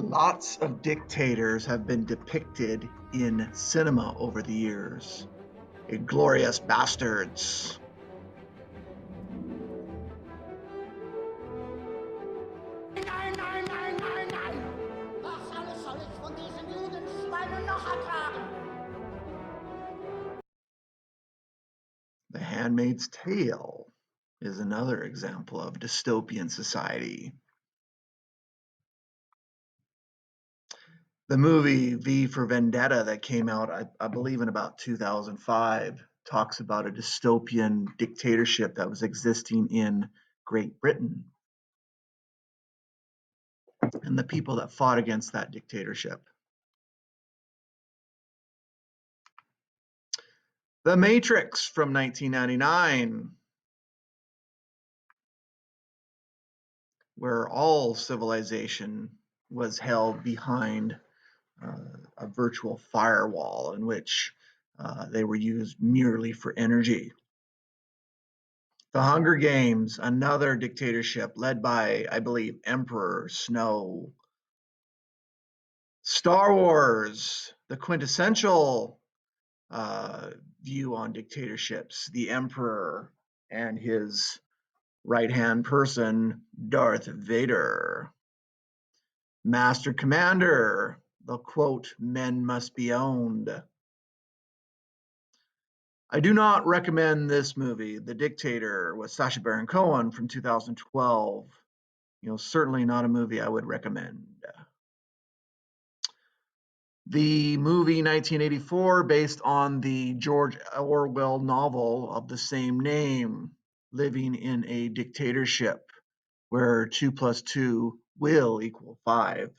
Lots of dictators have been depicted in cinema over the years. Inglorious Bastards. Nein, nein, nein, nein, nein! Was alles soll ich von diesen Judenschweinen noch ertragen? The Handmaid's Tale is another example of dystopian society. The movie V for Vendetta that came out, I believe, in about 2005 talks about a dystopian dictatorship that was existing in Great Britain and the people that fought against that dictatorship. The Matrix from 1999, where all civilization was held behind a virtual firewall in which they were used merely for energy. The Hunger Games, another dictatorship led by, I believe, Emperor Snow. Star Wars, the quintessential view on dictatorships, the Emperor and his right-hand person, Darth Vader. Master Commander, the quote, men must be owned. I do not recommend this movie, The Dictator, with Sacha Baron Cohen from 2012. Certainly not a movie I would recommend. The movie 1984, based on the George Orwell novel of the same name, living in a dictatorship where 2 plus 2 will equal 5.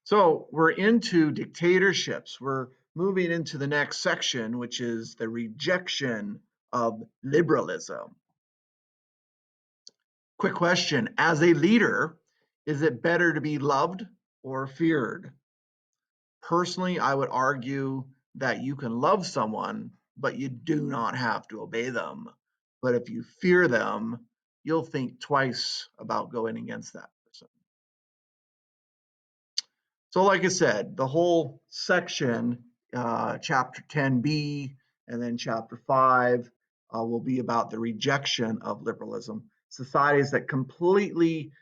So we're into dictatorships. We're moving into the next section, which is the rejection of liberalism. Quick question. As a leader, is it better to be loved or feared? Personally, I would argue that you can love someone, but you do not have to obey them. But if you fear them, you'll think twice about going against that person. So like I said, the whole section, chapter 10b and then chapter 5 will be about the rejection of liberalism. Societies that completely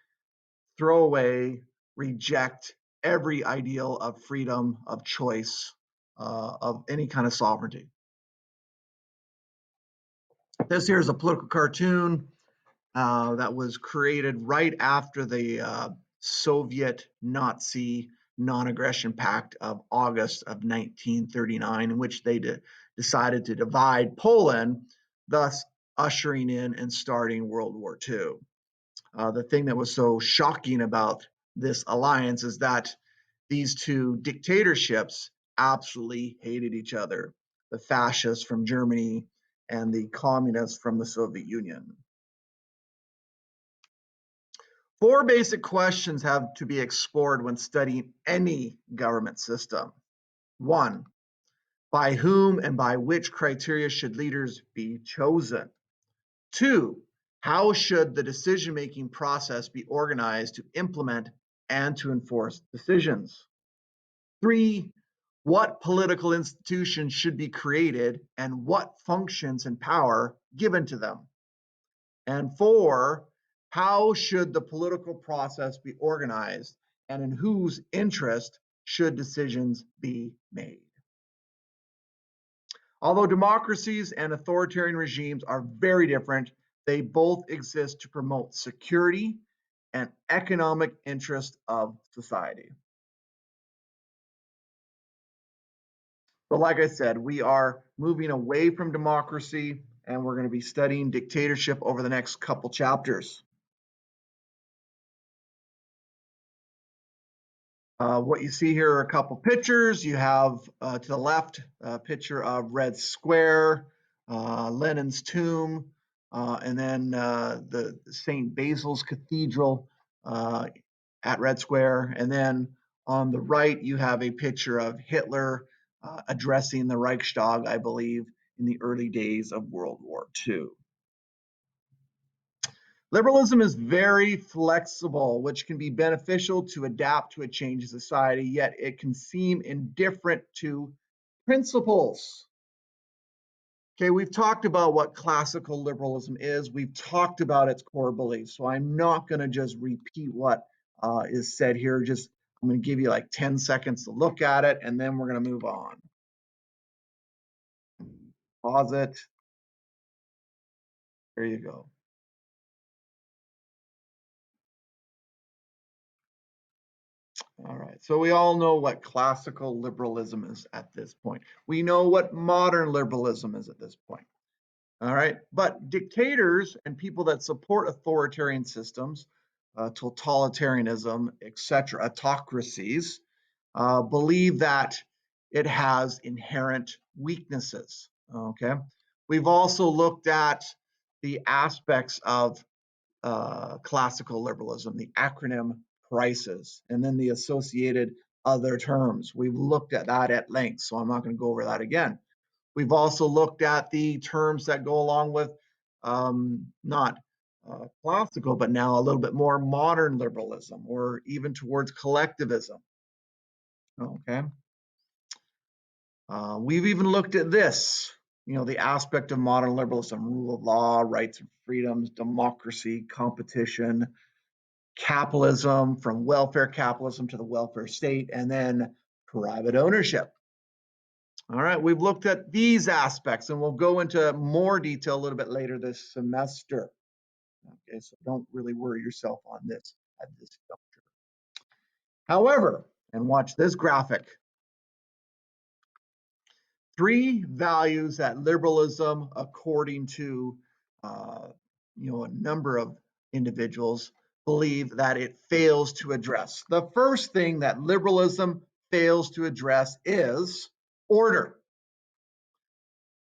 throw away, reject every ideal of freedom, of choice, of any kind of sovereignty. This here is a political cartoon that was created right after the Soviet Nazi non-aggression pact of August of 1939, in which they decided to divide Poland, thus ushering in and starting World War II. The thing that was so shocking about this alliance is that these two dictatorships absolutely hated each other, the fascists from Germany and the communists from the Soviet Union. 4 basic questions have to be explored when studying any government system. 1, by whom and by which criteria should leaders be chosen? 2, how should the decision-making process be organized to implement and to enforce decisions? 3, what political institutions should be created and what functions and power given to them? And 4, how should the political process be organized and in whose interest should decisions be made? Although democracies and authoritarian regimes are very different, they both exist to promote security and economic interest of society. But like I said, we are moving away from democracy and we're going to be studying dictatorship over the next couple chapters. What you see here are a couple pictures. You have to the left a picture of Red Square, Lenin's tomb, and then the St. Basil's Cathedral at Red Square. And then on the right, you have a picture of Hitler addressing the Reichstag, I believe, in the early days of World War II. Liberalism is very flexible, which can be beneficial to adapt to a changing society, yet it can seem indifferent to principles. Okay, we've talked about what classical liberalism is. We've talked about its core beliefs. So I'm not going to just repeat what is said here. I'm going to give you like 10 seconds to look at it, and then we're going to move on. Pause it. There you go. All right, so we all know what classical liberalism is at this point. We know what modern liberalism is at this point. All right, but dictators and people that support authoritarian systems, totalitarianism, etc., autocracies, believe that it has inherent weaknesses. Okay, we've also looked at the aspects of classical liberalism, the acronym PRICES, and then the associated other terms. We've looked at that at length, so I'm not going to go over that again. We've also looked at the terms that go along with not classical, but now a little bit more modern liberalism, or even towards collectivism. Okay. We've even looked at this, the aspect of modern liberalism: rule of law, rights and freedoms, democracy, competition, capitalism, from welfare capitalism to the welfare state, and then private ownership. All right, we've looked at these aspects, and we'll go into more detail a little bit later this semester. Okay, so don't really worry yourself on this at this juncture. However, and watch this graphic, 3 values that liberalism, according to a number of individuals, believe that it fails to address. The first thing that liberalism fails to address is order.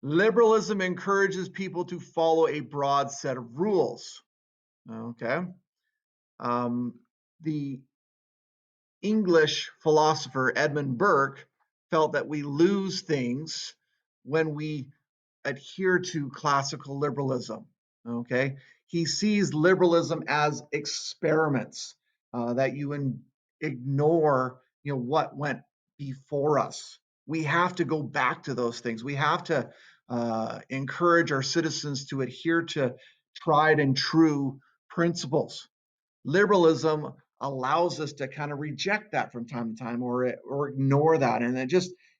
Liberalism encourages people to follow a broad set of rules. Okay. The English philosopher Edmund Burke felt that we lose things when we adhere to classical liberalism. Okay. He sees liberalism as experiments, that you ignore, what went before us. We have to go back to those things. We have to encourage our citizens to adhere to tried and true principles. Liberalism allows us to kind of reject that from time to time, or ignore that, and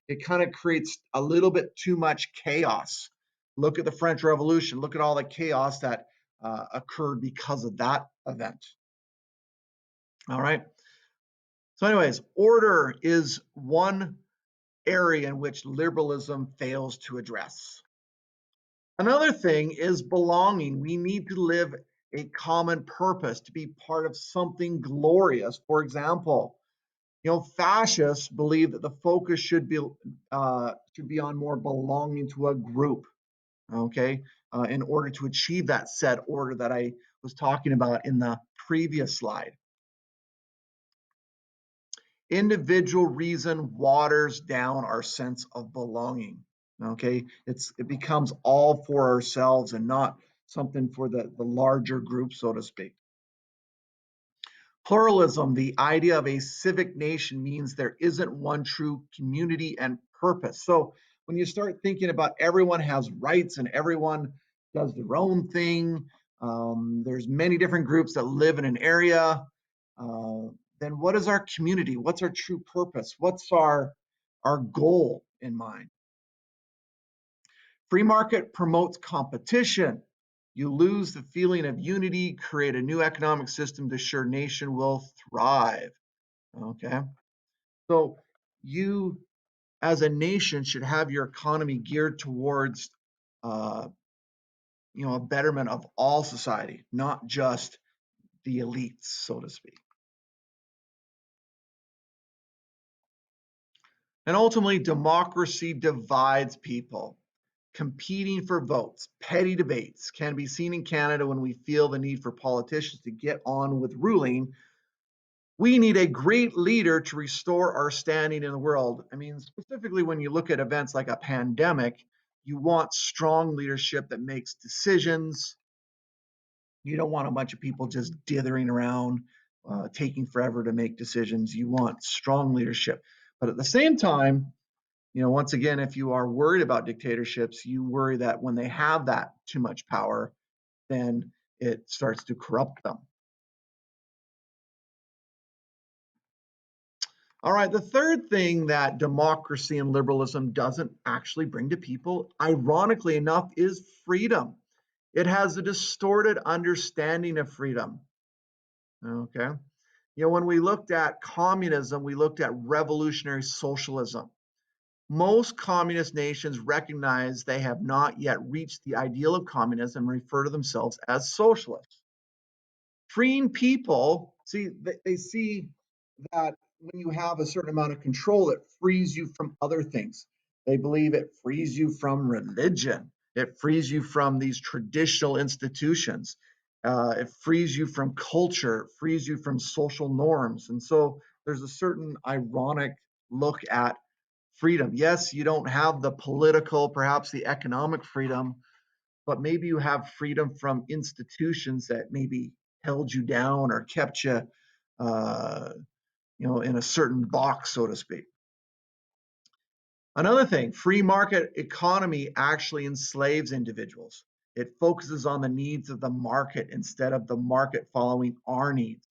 it kind of creates a little bit too much chaos. Look at the French Revolution. Look at all the chaos that occurred because of that event. All right. So anyways, order is one area in which liberalism fails to address. Another thing is belonging. We need to live a common purpose, to be part of something glorious. For example, fascists believe that the focus should be on more belonging to a group. Okay, in order to achieve that set order that I was talking about in the previous slide. Individual reason waters down our sense of belonging. Okay, it becomes all for ourselves and not something for the larger group, so to speak. Pluralism, the idea of a civic nation, means there isn't one true community and purpose. So when you start thinking about everyone has rights and everyone does their own thing, there's many different groups that live in an area, then what is our community? What's our true purpose? What's our goal in mind? Free market promotes competition. You lose the feeling of unity, create a new economic system to ensure nation will thrive. Okay. So you as a nation should have your economy geared towards a betterment of all society, not just the elites, so to speak. And ultimately, democracy divides people. Competing for votes, petty debates can be seen in Canada when we feel the need for politicians to get on with ruling. We need a great leader to restore our standing in the world. I mean, specifically when you look at events like a pandemic, you want strong leadership that makes decisions, You don't want a bunch of people just dithering around, taking forever to make decisions. You want strong leadership. But at the same time, once again, if you are worried about dictatorships, you worry that when they have that too much power, then it starts to corrupt them. All right, the third thing that democracy and liberalism doesn't actually bring to people, ironically enough, is freedom. It has a distorted understanding of freedom. Okay. When we looked at communism, we looked at revolutionary socialism. Most communist nations recognize they have not yet reached the ideal of communism and refer to themselves as socialists. Freeing people, they see that when you have a certain amount of control, it frees you from other things. They believe it frees you from religion. It frees you from these traditional institutions. It frees you from culture, it frees you from social norms. And so there's a certain ironic look at freedom. Yes, you don't have the political, perhaps the economic freedom, but maybe you have freedom from institutions that maybe held you down or kept you, uh, in a certain box, so to speak. Another thing, free market economy actually enslaves individuals. It focuses on the needs of the market instead of the market following our needs.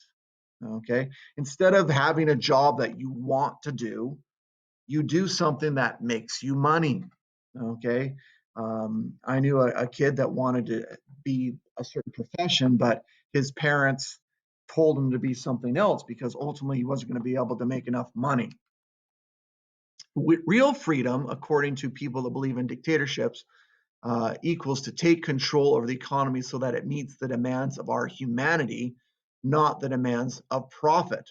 Okay. Instead of having a job that you want to do, you do something that makes you money. Okay. I knew a kid that wanted to be a certain profession, but his parents told him to be something else because ultimately he wasn't going to be able to make enough money. Real freedom, according to people that believe in dictatorships, equals to take control over the economy so that it meets the demands of our humanity, not the demands of profit.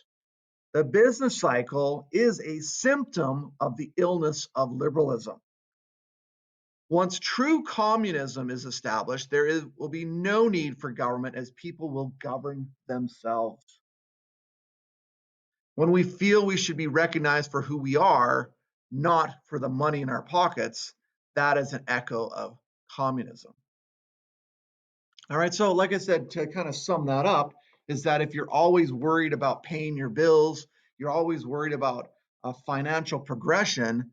The business cycle is a symptom of the illness of liberalism. Once true communism is established, will be no need for government as people will govern themselves. When we feel we should be recognized for who we are, not for the money in our pockets, that is an echo of communism. All right, so like I said, to kind of sum that up, is that if you're always worried about paying your bills, you're always worried about a financial progression,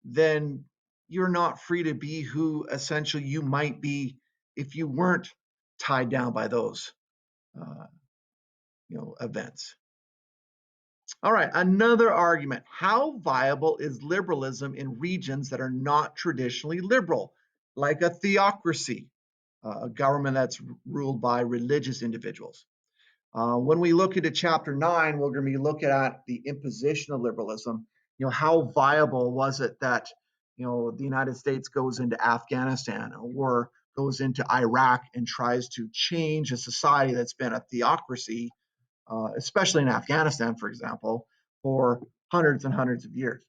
then you're not free to be who essentially you might be if you weren't tied down by those uh, events. All right, another argument. How viable is liberalism in regions that are not traditionally liberal, like a theocracy, a government that's ruled by religious individuals? When we look into chapter 9, we're going to be looking at the imposition of liberalism. How viable was it that, the United States goes into Afghanistan or goes into Iraq and tries to change a society that's been a theocracy, especially in Afghanistan, for example, for hundreds and hundreds of years.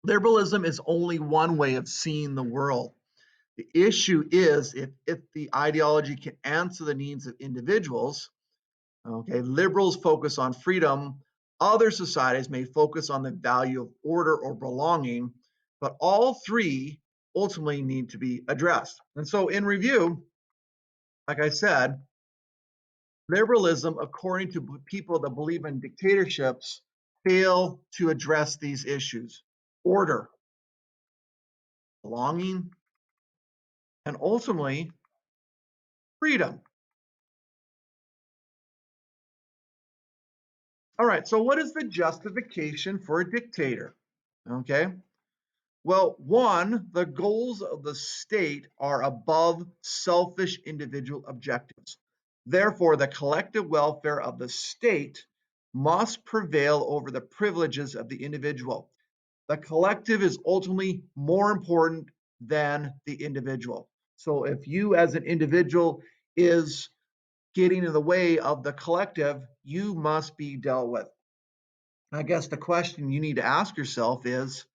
Liberalism is only one way of seeing the world. The issue is if the ideology can answer the needs of individuals. Okay, liberals focus on freedom. Other societies may focus on the value of order or belonging, but all three ultimately need to be addressed. And so, in review, like I said, liberalism, according to people that believe in dictatorships, fail to address these issues: order, belonging, and ultimately freedom. All right, so what is the justification for a dictator? Okay, well, one, the goals of the state are above selfish individual objectives. Therefore, the collective welfare of the state must prevail over the privileges of the individual. The collective is ultimately more important than the individual. So if you as an individual is getting in the way of the collective, you must be dealt with. I guess the question you need to ask yourself is,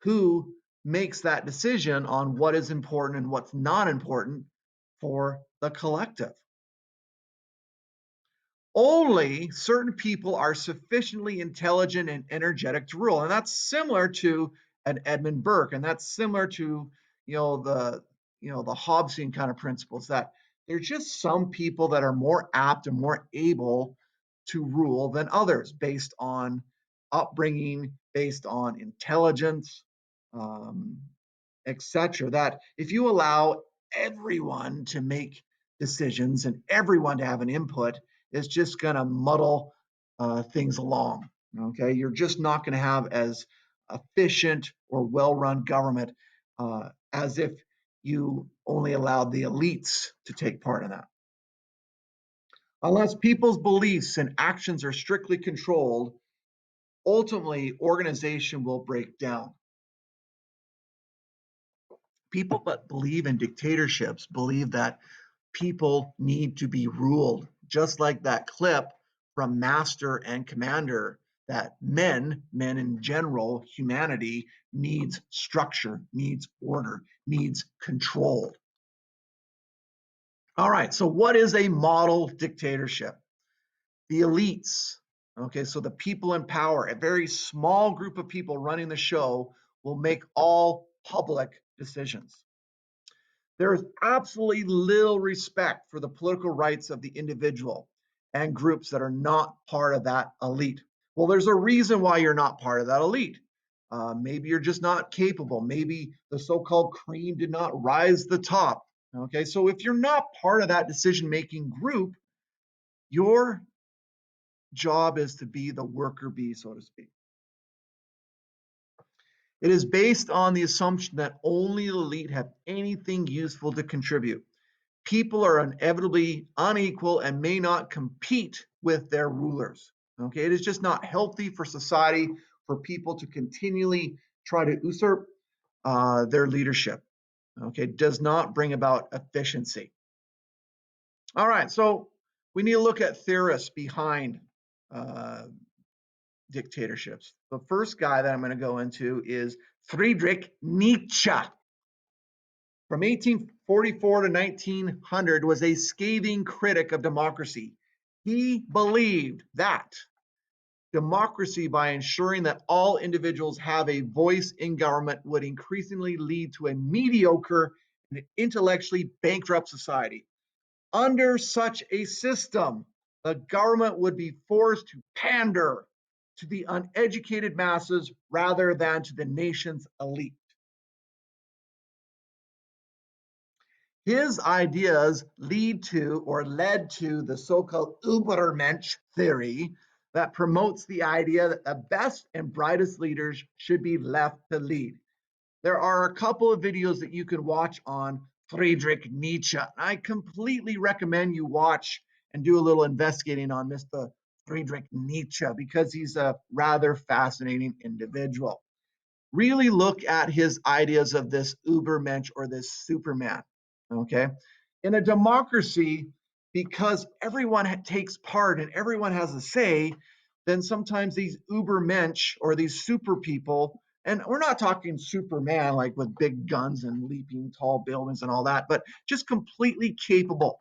who makes that decision on what is important and what's not important for the collective? Only certain people are sufficiently intelligent and energetic to rule. And that's similar to an Edmund Burke. And that's similar to, the the Hobbesian kind of principles, that there's just some people that are more apt and more able to rule than others based on upbringing, based on intelligence, um, etc. That if you allow everyone to make decisions and everyone to have an input, it's just going to muddle things along. Okay, you're just not going to have as efficient or well-run government as if you only allowed the elites to take part in that. Unless people's beliefs and actions are strictly controlled, ultimately organization will break down. People that believe in dictatorships believe that people need to be ruled, just like that clip from Master and Commander, that men in general, humanity needs structure, needs order, needs control. All right, so what is a model dictatorship? The elites, okay, so the people in power, a very small group of people running the show, will make all public decisions. There is absolutely little respect for the political rights of the individual and groups that are not part of that elite. Well, there's a reason why you're not part of that elite. Maybe you're just not capable. Maybe the so-called cream did not rise to the top. Okay, so if you're not part of that decision-making group, your job is to be the worker bee, so to speak. It is based on the assumption that only the elite have anything useful to contribute. People are inevitably unequal and may not compete with their rulers. Okay, it is just not healthy for society for people to continually try to usurp their leadership. Okay, it does not bring about efficiency. All right, so we need to look at theorists behind dictatorships. The first guy that I'm going to go into is Friedrich Nietzsche. From 1844 to 1900 was a scathing critic of democracy. He believed that democracy, by ensuring that all individuals have a voice in government, would increasingly lead to a mediocre and intellectually bankrupt society. Under such a system, the government would be forced to pander to the uneducated masses rather than to the nation's elite. His ideas led to the so-called Übermensch theory that promotes the idea that the best and brightest leaders should be left to lead. There are a couple of videos that you can watch on Friedrich Nietzsche. I completely recommend you watch and do a little investigating on Mr. Friedrich Nietzsche because he's a rather fascinating individual. Really look at his ideas of this Übermensch or this Superman. Okay, in a democracy, because everyone takes part and everyone has a say, then sometimes these Übermensch or these super people, and we're not talking Superman like with big guns and leaping tall buildings and all that, but just completely capable.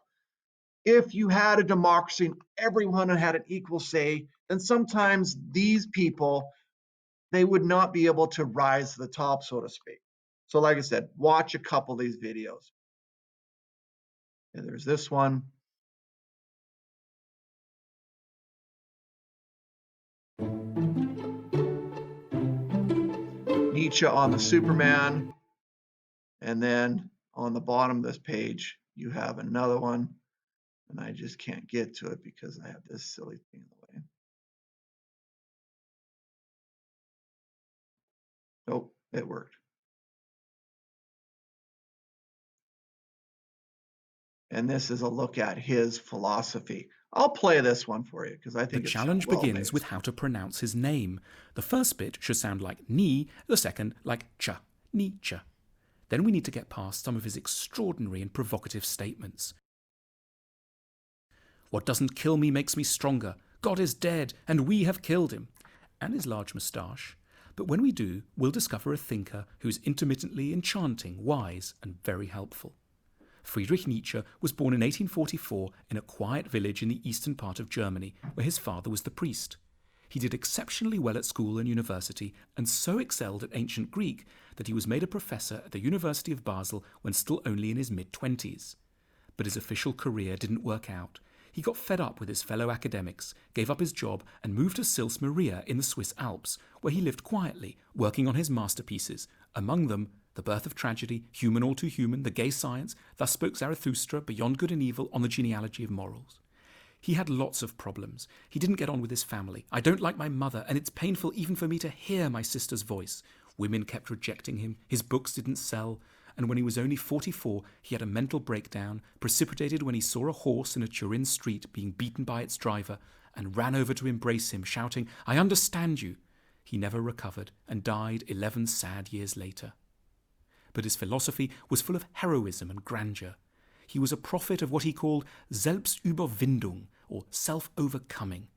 If you had a democracy and everyone had an equal say, then sometimes these people, they would not be able to rise to the top, so to speak. So like I said, watch a couple of these videos. And there's this one. Nietzsche on the Superman. And then on the bottom of this page, you have another one. And I just can't get to it because I have this silly thing in the way. Oh, it worked. And this is a look at his philosophy. I'll play this one for you because I think the challenge well begins based. with how to pronounce his name. The first bit should sound like ni, the second like cha, Nietzsche. Then we need to get past some of his extraordinary and provocative statements. What doesn't kill me makes me stronger. God is dead, and we have killed him. And his large moustache. But when we do, we'll discover a thinker who's intermittently enchanting, wise, and very helpful. Friedrich Nietzsche was born in 1844 in a quiet village in the eastern part of Germany, where his father was the priest. He did exceptionally well at school and university, and so excelled at ancient Greek that he was made a professor at the University of Basel when still only in his mid-20s. But his official career didn't work out. He got fed up with his fellow academics, gave up his job, and moved to Sils Maria in the Swiss Alps, where he lived quietly, working on his masterpieces, among them The Birth of Tragedy, Human All Too Human, The Gay Science, Thus Spoke Zarathustra, Beyond Good and Evil, On the Genealogy of Morals. He had lots of problems. He didn't get on with his family. I don't like my mother, and it's painful even for me to hear my sister's voice. Women kept rejecting him. His books didn't sell. And when he was only 44, he had a mental breakdown, precipitated when he saw a horse in a Turin street being beaten by its driver, and ran over to embrace him, shouting, "I understand you." He never recovered and died 11 sad years later. But his philosophy was full of heroism and grandeur. He was a prophet of what he called Selbstüberwindung, or self-overcoming,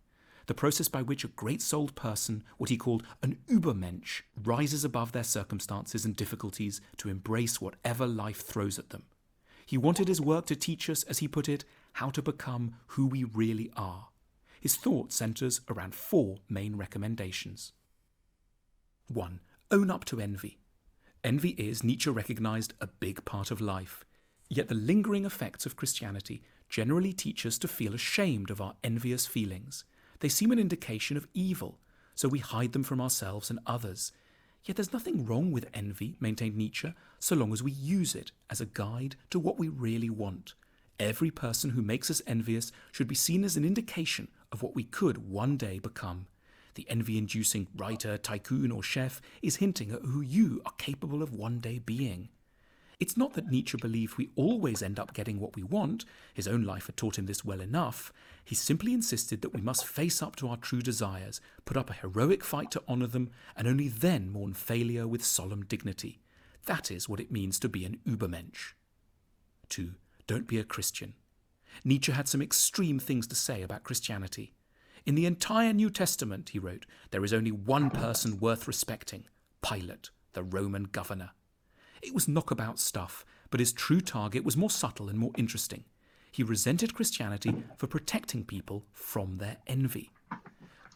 the process by which a great-souled person, what he called an Übermensch, rises above their circumstances and difficulties to embrace whatever life throws at them. He wanted his work to teach us, as he put it, how to become who we really are. His thought centers around 4 main recommendations. 1. Own up to envy. Envy is, Nietzsche recognized, a big part of life. Yet the lingering effects of Christianity generally teach us to feel ashamed of our envious feelings. They seem an indication of evil, so we hide them from ourselves and others. Yet there's nothing wrong with envy, maintained Nietzsche, so long as we use it as a guide to what we really want. Every person who makes us envious should be seen as an indication of what we could one day become. The envy-inducing writer, tycoon, or chef is hinting at who you are capable of one day being. It's not that Nietzsche believed we always end up getting what we want. His own life had taught him this well enough. He simply insisted that we must face up to our true desires, put up a heroic fight to honour them, and only then mourn failure with solemn dignity. That is what it means to be an Übermensch. 2. Don't be a Christian. Nietzsche had some extreme things to say about Christianity. In the entire New Testament, he wrote, there is only one person worth respecting, Pilate, the Roman governor. It was knockabout stuff, but his true target was more subtle and more interesting. He resented Christianity for protecting people from their envy.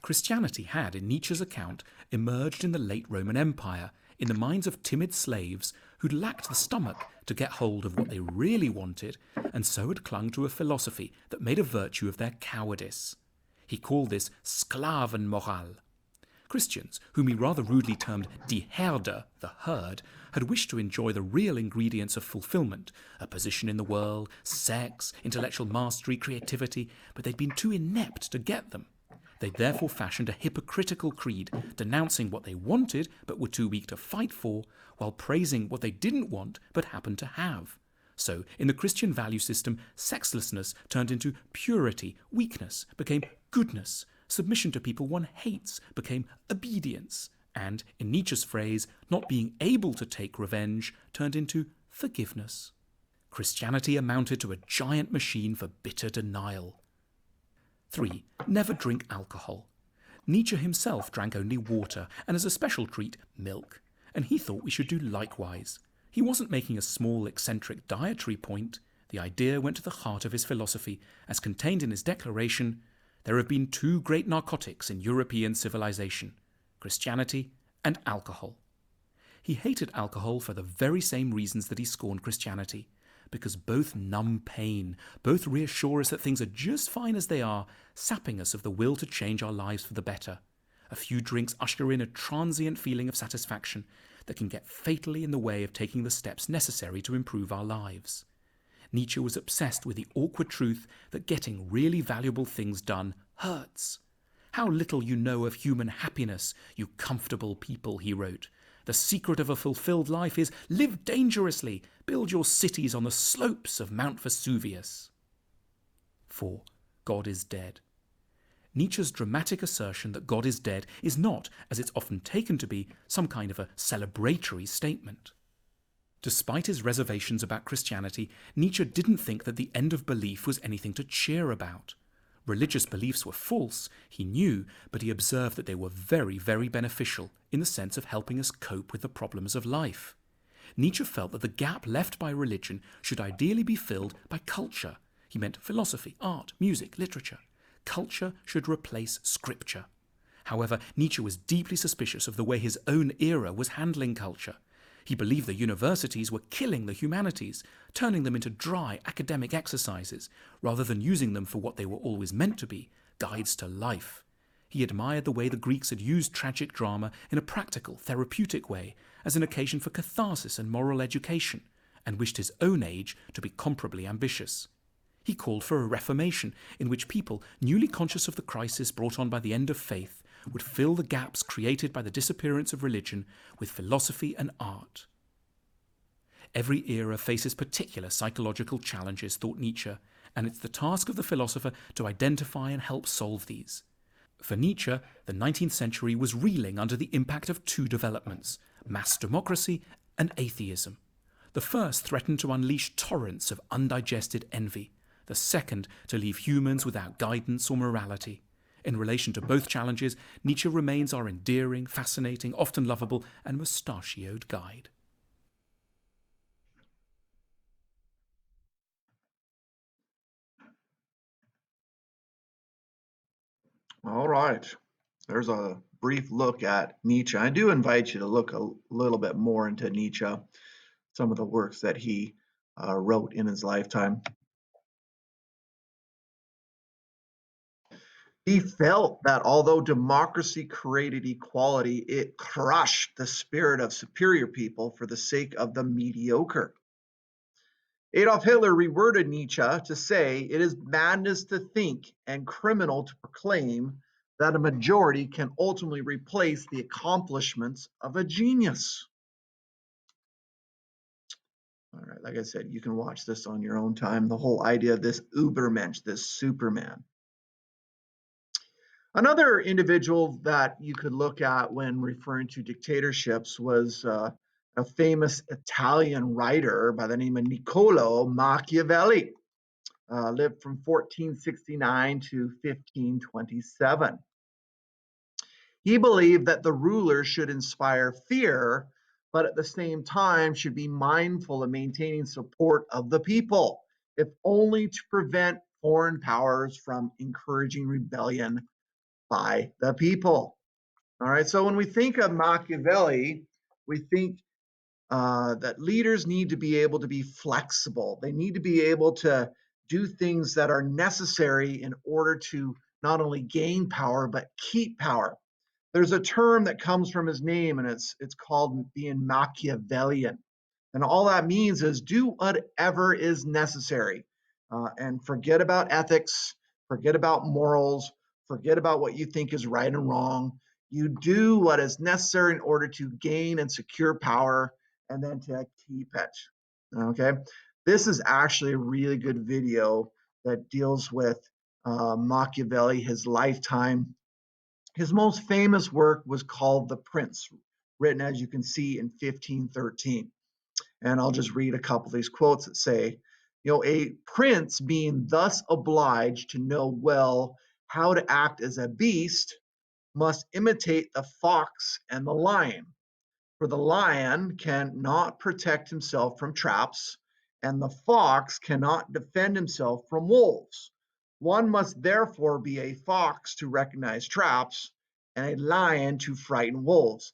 Christianity had, in Nietzsche's account, emerged in the late Roman Empire, in the minds of timid slaves who'd lacked the stomach to get hold of what they really wanted, and so had clung to a philosophy that made a virtue of their cowardice. He called this Sklavenmoral. Christians, whom he rather rudely termed die Herde, the herd, had wished to enjoy the real ingredients of fulfillment, a position in the world, sex, intellectual mastery, creativity, but they'd been too inept to get them. They'd therefore fashioned a hypocritical creed, denouncing what they wanted but were too weak to fight for, while praising what they didn't want but happened to have. So, in the Christian value system, sexlessness turned into purity, weakness became goodness, submission to people one hates became obedience, and, in Nietzsche's phrase, not being able to take revenge turned into forgiveness. Christianity amounted to a giant machine for bitter denial. 3. Never drink alcohol. Nietzsche himself drank only water, and as a special treat, milk, and he thought we should do likewise. He wasn't making a small, eccentric dietary point. The idea went to the heart of his philosophy, as contained in his declaration, there have been 2 great narcotics in European civilization, Christianity and alcohol. He hated alcohol for the very same reasons that he scorned Christianity, because both numb pain, both reassure us that things are just fine as they are, sapping us of the will to change our lives for the better. A few drinks usher in a transient feeling of satisfaction that can get fatally in the way of taking the steps necessary to improve our lives. Nietzsche was obsessed with the awkward truth that getting really valuable things done hurts. How little you know of human happiness, you comfortable people, he wrote. The secret of a fulfilled life is live dangerously, build your cities on the slopes of Mount Vesuvius. 4. God is dead. Nietzsche's dramatic assertion that God is dead is not, as it's often taken to be, some kind of a celebratory statement. Despite his reservations about Christianity, Nietzsche didn't think that the end of belief was anything to cheer about. Religious beliefs were false, he knew, but he observed that they were very, very beneficial in the sense of helping us cope with the problems of life. Nietzsche felt that the gap left by religion should ideally be filled by culture. He meant philosophy, art, music, literature. Culture should replace scripture. However, Nietzsche was deeply suspicious of the way his own era was handling culture. He believed the universities were killing the humanities, turning them into dry academic exercises, rather than using them for what they were always meant to be, guides to life. He admired the way the Greeks had used tragic drama in a practical, therapeutic way, as an occasion for catharsis and moral education, and wished his own age to be comparably ambitious. He called for a reformation in which people, newly conscious of the crisis brought on by the end of faith, would fill the gaps created by the disappearance of religion with philosophy and art. Every era faces particular psychological challenges, thought Nietzsche, and it's the task of the philosopher to identify and help solve these. For Nietzsche, the 19th century was reeling under the impact of two developments, mass democracy and atheism. The first threatened to unleash torrents of undigested envy, the second to leave humans without guidance or morality. In relation to both challenges, Nietzsche remains our endearing, fascinating, often lovable, and mustachioed guide. All right. There's a brief look at Nietzsche. I do invite you to look a little bit more into Nietzsche, some of the works that he wrote in his lifetime. He felt that although democracy created equality, it crushed the spirit of superior people for the sake of the mediocre. Adolf Hitler reworded Nietzsche to say, "It is madness to think and criminal to proclaim that a majority can ultimately replace the accomplishments of a genius." All right, like I said, you can watch this on your own time. The whole idea of this Ubermensch, this Superman. Another individual that you could look at when referring to dictatorships was a famous Italian writer by the name of Niccolo Machiavelli. Lived from 1469 to 1527. He believed that the ruler should inspire fear, but at the same time should be mindful of maintaining support of the people, if only to prevent foreign powers from encouraging rebellion by the people. All right, so when we think of Machiavelli, we think that leaders need to be able to be flexible. They need to be able to do things that are necessary in order to not only gain power, but keep power. There's a term that comes from his name, and it's called being Machiavellian. And all that means is do whatever is necessary and forget about ethics, forget about morals, forget about what you think is right and wrong. You do what is necessary in order to gain and secure power and then to keep it. Okay, this is actually a really good video that deals with Machiavelli, his lifetime. His most famous work was called The Prince, written, as you can see, in 1513. And I'll just read a couple of these quotes that say, a prince being thus obliged to know well how to act as a beast must imitate the fox and the lion. For the lion cannot protect himself from traps, and the fox cannot defend himself from wolves. One must therefore be a fox to recognize traps, and a lion to frighten wolves.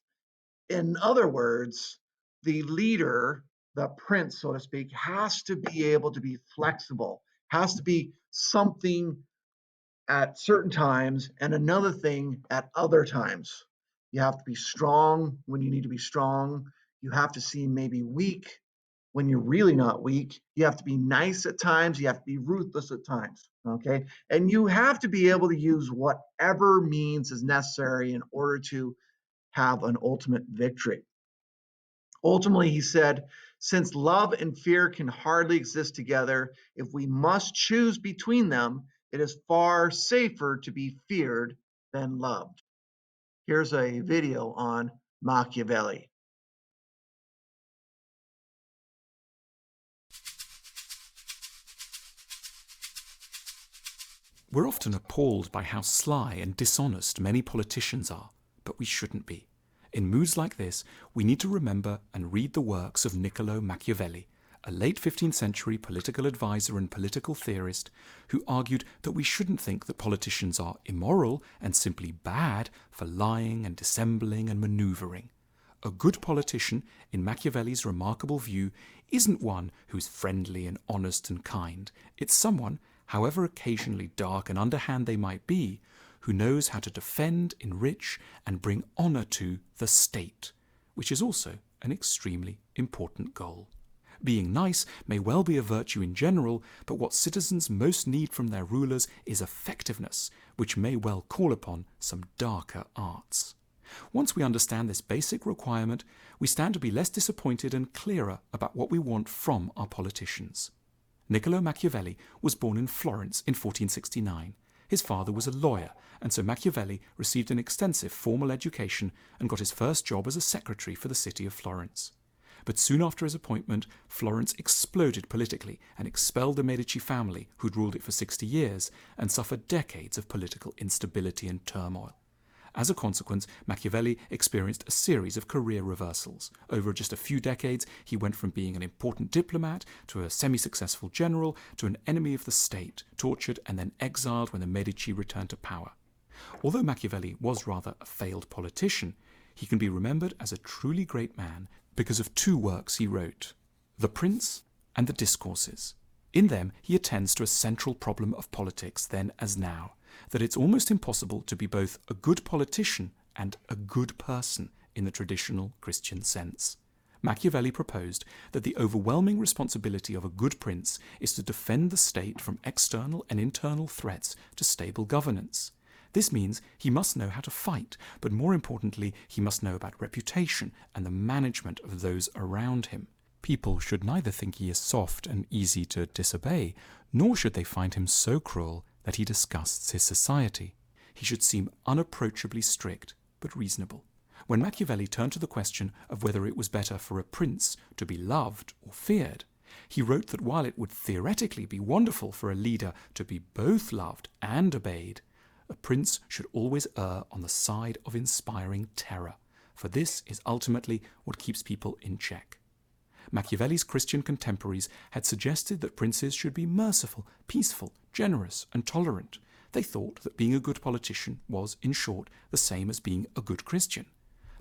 In other words, the leader, the prince, so to speak, has to be able to be flexible, has to be something at certain times and another thing at other times. You have to be strong when you need to be strong. You have to seem maybe weak when you're really not weak. You have to be nice at times. You have to be ruthless at times. Okay. And you have to be able to use whatever means is necessary in order to have an ultimate victory. Ultimately, he said, since love and fear can hardly exist together, if we must choose between them, it is far safer to be feared than loved. Here's a video on Machiavelli. We're often appalled by how sly and dishonest many politicians are, but we shouldn't be. In moods like this, we need to remember and read the works of Niccolo Machiavelli, a late 15th century political advisor and political theorist who argued that we shouldn't think that politicians are immoral and simply bad for lying and dissembling and manoeuvring. A good politician, in Machiavelli's remarkable view, isn't one who's friendly and honest and kind. It's someone, however occasionally dark and underhand they might be, who knows how to defend, enrich, and bring honour to the state, which is also an extremely important goal. Being nice may well be a virtue in general, but what citizens most need from their rulers is effectiveness, which may well call upon some darker arts. Once we understand this basic requirement, we stand to be less disappointed and clearer about what we want from our politicians. Niccolo Machiavelli was born in Florence in 1469. His father was a lawyer, and so Machiavelli received an extensive formal education and got his first job as a secretary for the city of Florence. But soon after his appointment, Florence exploded politically and expelled the Medici family, who'd ruled it for 60 years, and suffered decades of political instability and turmoil. As a consequence, Machiavelli experienced a series of career reversals. Over just a few decades, he went from being an important diplomat to a semi-successful general to an enemy of the state, tortured and then exiled when the Medici returned to power. Although Machiavelli was rather a failed politician, he can be remembered as a truly great man because of two works he wrote, The Prince and The Discourses. In them, he attends to a central problem of politics then as now, that it's almost impossible to be both a good politician and a good person in the traditional Christian sense. Machiavelli proposed that the overwhelming responsibility of a good prince is to defend the state from external and internal threats to stable governance. This means he must know how to fight, but more importantly, he must know about reputation and the management of those around him. People should neither think he is soft and easy to disobey, nor should they find him so cruel that he disgusts his society. He should seem unapproachably strict, but reasonable. When Machiavelli turned to the question of whether it was better for a prince to be loved or feared, he wrote that while it would theoretically be wonderful for a leader to be both loved and obeyed, a prince should always err on the side of inspiring terror, for this is ultimately what keeps people in check. Machiavelli's Christian contemporaries had suggested that princes should be merciful, peaceful, generous, and tolerant. They thought that being a good politician was, in short, the same as being a good Christian.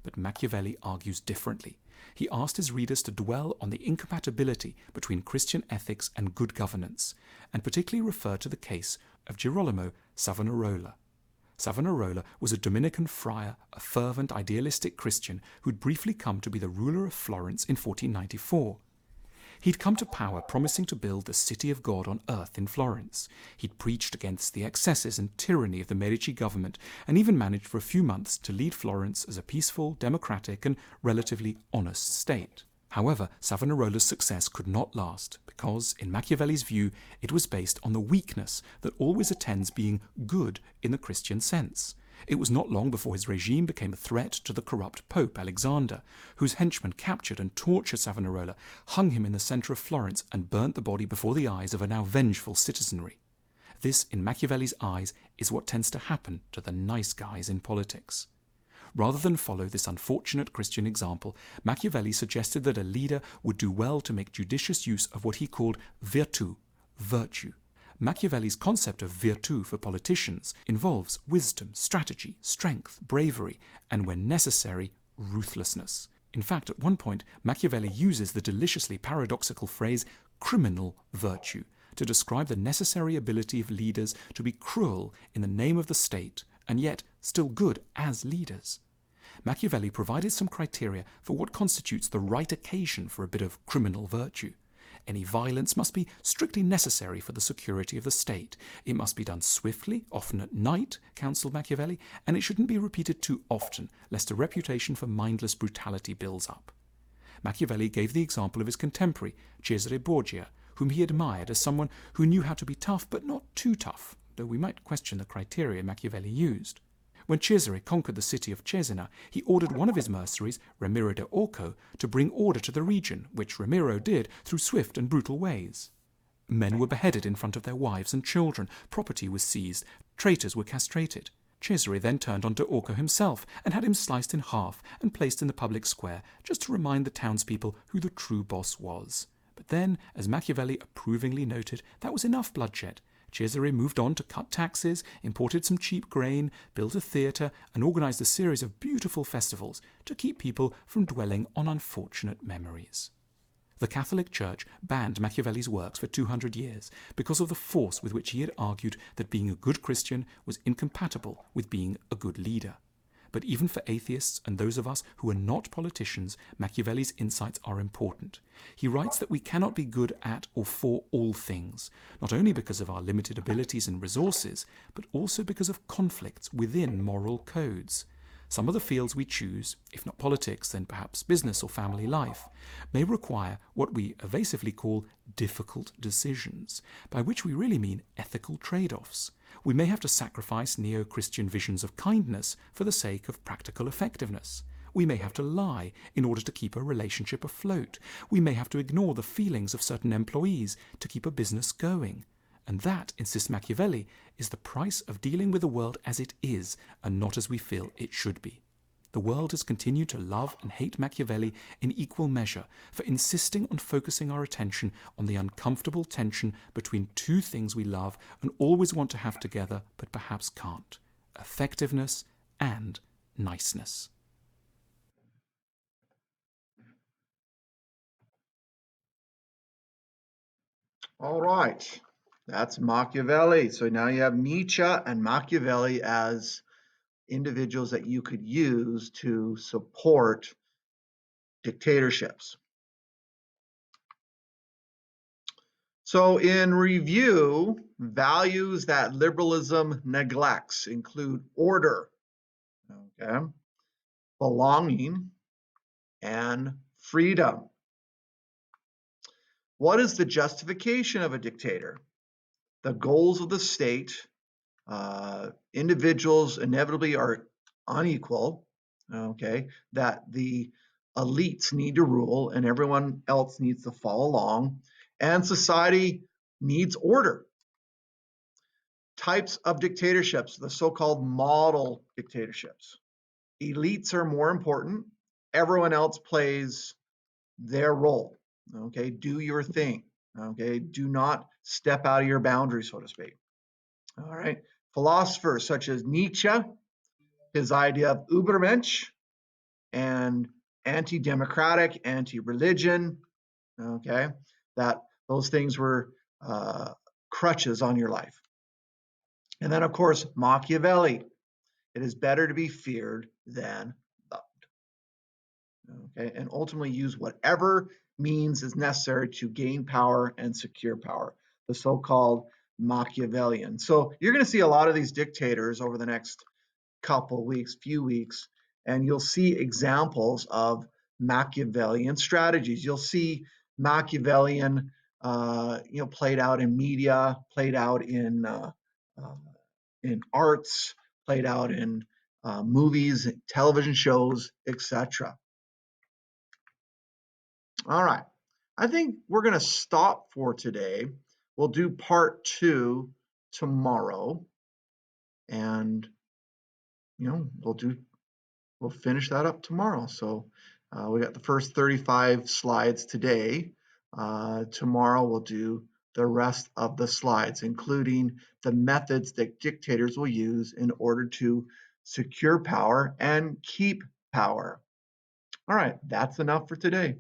But Machiavelli argues differently. He asked his readers to dwell on the incompatibility between Christian ethics and good governance, and particularly refer to the case of Girolamo Savonarola. Savonarola was a Dominican friar, a fervent, idealistic Christian who'd briefly come to be the ruler of Florence in 1494. He'd come to power promising to build the city of God on earth in Florence. He'd preached against the excesses and tyranny of the Medici government, and even managed for a few months to lead Florence as a peaceful, democratic, and relatively honest state. However, Savonarola's success could not last, because, in Machiavelli's view, it was based on the weakness that always attends being good in the Christian sense. It was not long before his regime became a threat to the corrupt Pope Alexander, whose henchmen captured and tortured Savonarola, hung him in the centre of Florence, and burnt the body before the eyes of a now vengeful citizenry. This, in Machiavelli's eyes, is what tends to happen to the nice guys in politics. Rather than follow this unfortunate Christian example, Machiavelli suggested that a leader would do well to make judicious use of what he called virtù, virtue. Machiavelli's concept of virtù for politicians involves wisdom, strategy, strength, bravery, and when necessary, ruthlessness. In fact, at one point, Machiavelli uses the deliciously paradoxical phrase criminal virtue to describe the necessary ability of leaders to be cruel in the name of the state, and yet still good as leaders. Machiavelli provided some criteria for what constitutes the right occasion for a bit of criminal virtue. Any violence must be strictly necessary for the security of the state. It must be done swiftly, often at night, counselled Machiavelli, and it shouldn't be repeated too often, lest a reputation for mindless brutality builds up. Machiavelli gave the example of his contemporary, Cesare Borgia, whom he admired as someone who knew how to be tough but not too tough, though we might question the criteria Machiavelli used. When Cesare conquered the city of Cesena, he ordered one of his mercenaries, Ramiro de Orco, to bring order to the region, which Ramiro did through swift and brutal ways. Men were beheaded in front of their wives and children, property was seized, traitors were castrated. Cesare then turned on de Orco himself and had him sliced in half and placed in the public square, just to remind the townspeople who the true boss was. But then, as Machiavelli approvingly noted, that was enough bloodshed. Cesare moved on to cut taxes, imported some cheap grain, built a theatre, and organized a series of beautiful festivals to keep people from dwelling on unfortunate memories. The Catholic Church banned Machiavelli's works for 200 years because of the force with which he had argued that being a good Christian was incompatible with being a good leader. But even for atheists and those of us who are not politicians, Machiavelli's insights are important. He writes that we cannot be good at or for all things, not only because of our limited abilities and resources, but also because of conflicts within moral codes. Some of the fields we choose, if not politics, then perhaps business or family life, may require what we evasively call difficult decisions, by which we really mean ethical trade-offs. We may have to sacrifice neo-Christian visions of kindness for the sake of practical effectiveness. We may have to lie in order to keep a relationship afloat. We may have to ignore the feelings of certain employees to keep a business going. And that, insists Machiavelli, is the price of dealing with the world as it is and not as we feel it should be. The world has continued to love and hate Machiavelli in equal measure for insisting on focusing our attention on the uncomfortable tension between two things we love and always want to have together but perhaps can't: effectiveness and niceness. All right, that's Machiavelli. So now you have Nietzsche and Machiavelli as individuals that you could use to support dictatorships. So in review, values that liberalism neglects include order, okay, belonging, and freedom. What is the justification of a dictator? The goals of the state. Individuals inevitably are unequal, okay, that the elites need to rule and everyone else needs to follow along, and society needs order. Types of dictatorships, the so-called model dictatorships. Elites are more important. Everyone else plays their role, okay? Do your thing, okay? Do not step out of your boundaries, so to speak. All right. Philosophers such as Nietzsche, his idea of Übermensch, and anti-democratic, anti-religion, okay, that those things were crutches on your life. And then, of course, Machiavelli. It is better to be feared than loved. Okay, and ultimately use whatever means is necessary to gain power and secure power, the so-called Machiavellian. So you're going to see a lot of these dictators over the next couple weeks, few weeks, and you'll see examples of Machiavellian strategies. You'll see Machiavellian, played out in media, played out in arts, played out in movies, television shows, etc. All right, I think we're going to stop for today. We'll do part 2 tomorrow, and we'll finish that up tomorrow. So we got the first 35 slides today. Tomorrow we'll do the rest of the slides, including the methods that dictators will use in order to secure power and keep power. All right, that's enough for today.